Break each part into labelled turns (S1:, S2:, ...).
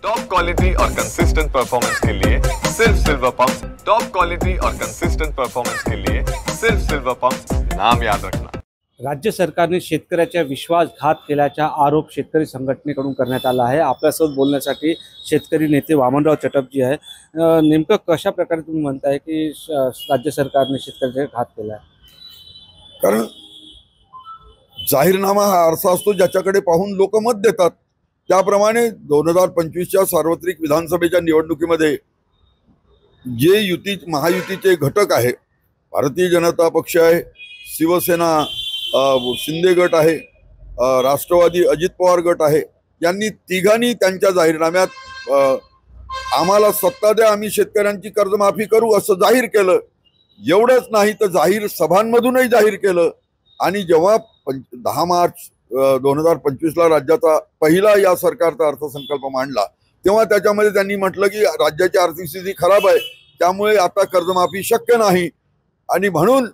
S1: Top quality और consistent performance के लिए सिर्फ सिल्वर पंप्स। टॉप क्वालिटी और कंसिस्टेंट परफॉर्मेंस के लिए सिर्फ सिल्वर पंप्स, नाम याद रखना।
S2: राज्य सरकारने शेतकऱ्याचा विश्वासघात केल्याचा आरोप शेतकरी संघटनेकडून करण्यात आला आहे। आपल्यासोबत बोलण्यासाठी शेतकरी नेते वामनराव चटपजी आहे। नेमकं कशा प्रकारे तुम्ही म्हणताय की राज्य सरकारने शेतकऱ्याचा घात केला आहे?
S3: कारण जाहीरनामा हा आरसा असतो ज्याच्याकडे पाहून लोक मत देतात। त्याप्रमाणे 2025च्या सार्वत्रिक विधानसभेच्या निवडणुकीमध्ये जे युती महायुतीचे घटक आहे, भारतीय जनता पक्ष आहे, शिवसेना शिंदे गट आहे, राष्ट्रवादी अजित पवार गट आहे, यांनी तिघांनी त्यांच्या जाहीरनाम्यात आम्हाला सत्ता द्या, आम्ही शेतकऱ्यांची कर्जमाफी करू असं जाहीर केलं। एवढंच नाही तर जाहीर सभांमधूनही जाहीर केलं। आणि जेव्हा 10 मार्च 2025ला राज्याचा पहिला या सरकारचा अर्थसंकल्प मांडला तेव्हा त्याच्यामध्ये त्यांनी म्हटलं की राज्याची आर्थिक स्थिती खराब आहे, त्यामुळे आता कर्जमाफी शक्य नाही। आणि म्हणून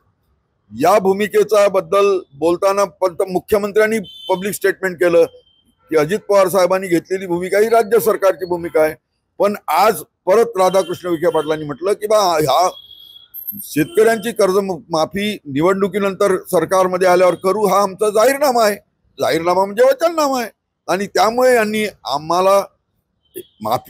S3: या भूमिकेचा बद्दल बोलताना मुख्यमंत्र्यांनी पब्लिक स्टेटमेंट केलं की अजित पवार साहेबांनी घेतलेली भूमिका ही राज्य सरकारची भूमिका आहे। पण आज परत राधाकृष्ण विखे पाटलांनी म्हटलं की बा ह्या शेतकऱ्यांची कर्जमाफी निवडणुकीनंतर सरकारमध्ये आल्यावर करू, हा आमचा जाहीरनामा आहे। जाहीरनामा म्हणजे वचननामा आहे। आणि त्यामुळे यांनी आम्हाला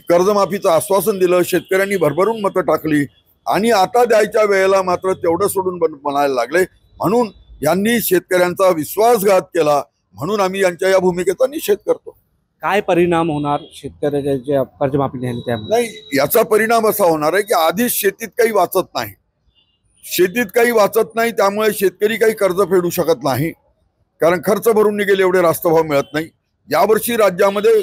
S3: कर्जमाफीचं आश्वासन दिलं, शेतकऱ्यांनी भरभरून मतं टाकली आणि आता द्यायच्या वेळेला मात्र तेवढं सोडून म्हणायला लागले। म्हणून यांनी शेतकऱ्यांचा विश्वासघात केला, म्हणून आम्ही यांच्या या भूमिकेचा निषेध करतो।
S2: काय परिणाम होणार शेतकऱ्याच्या कर्जमाफी नाही?
S3: याचा परिणाम असा होणार आहे की आधीच शेतीत काही वाचत नाही, त्यामुळे शेतकरी काही कर्ज फेडू शकत नाही, कारण खर्च भरून निघेल एवढे रास्त भाव मिळत नाही। यावर्षी राज्यामध्ये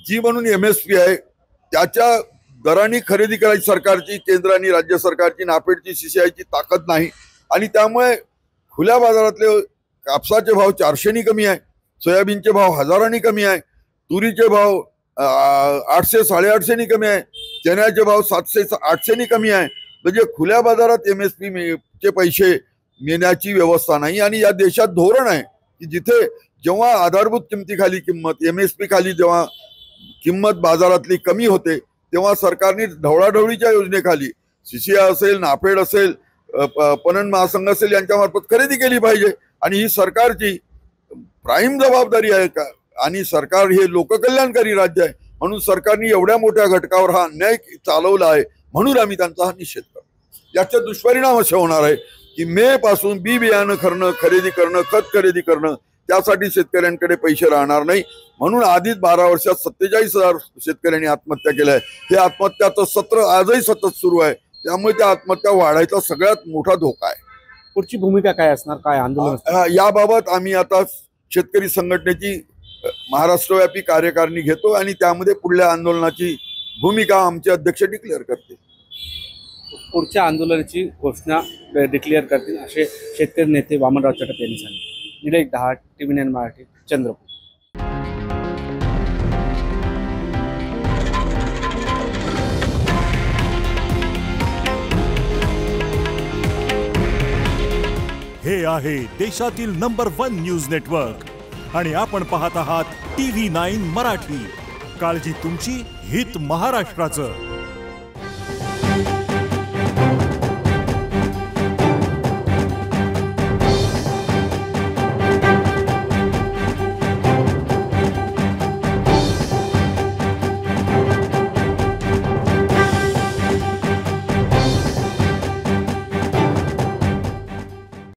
S3: जी म्हणून MSP आहे त्याच्या दराने खरेदी करायची सरकारची, केंद्र आणि राज्य सरकारची, नाफेडची, CCIची ताकद नाही। आणि त्यामुळे खुल्या बाजारातले कापसाचे भाव 400नी कमी आहे, सोयाबीनचे भाव 1000नी कमी आहे, तुरीचे भाव 800 850नी कमी आहे, चण्याचे भाव 700 800नी कमी आहे। म्हणजे खुल्या बाजारात MSP चे पैसे मिळण्याची व्यवस्था नाही। आणि या देशात धोरण आहे की जिथे जेव्हा आधारभूत किमतीखाली किंमत, MSP खाली जेव्हा किंमत बाजारातली कमी होते तेव्हा सरकारने ढवळाढवळीच्या योजनेखाली CCI असेल, नाफेड असेल, पणन महासंघ असेल यांच्यामार्फत खरेदी केली पाहिजे। आणि ही सरकारची प्राईम जबाबदारी आहे का? आणि सरकार हे लोककल्याणकारी राज्य आहे, म्हणून सरकारने एवढ्या मोठ्या घटकावर हा अन्याय चालवला आहे, म्हणून आम्ही त्यांचा हा निषेध करतो। याचे दुष्परिणाम असे होणार आहे की मे पासून बी बियाणं खरेदी करणं, खत खरेदी करणं, त्यासाठी शेतकऱ्यांकडे पैसे राहणार नाही। म्हणून आधीच 12 वर्षात 47,000 शेतकऱ्यांनी आत्महत्या केल्या आहे। हे आत्महत्याचं सत्र आजही सतत सुरू आहे, त्यामुळे त्या आत्महत्या वाढायचा सगळ्यात मोठा धोका आहे।
S2: पुढची भूमिका काय असणार, काय आंदोलन?
S3: याबाबत आम्ही आता शेतकरी संघटनेची महाराष्ट्रव्यापी कार्यकारिणी घेतो आणि त्यामध्ये पुढल्या आंदोलनाची भूमिका आमचे अध्यक्ष डिक्लेअर करतील।
S2: पुढच्या आंदोलनाची घोषणा डिक्लेअर करतील असे शेतकरी नेते वामनराव चटप यांनी सांगितले। निलेश दहाट, TV9 मराठी, चंद्रपूर।
S4: हे आहे देशातील नंबर 1 न्यूज नेटवर्क आणि आपण पाहत आहात TV9 मराठी। काळजी तुमची, हित महाराष्ट्राचं।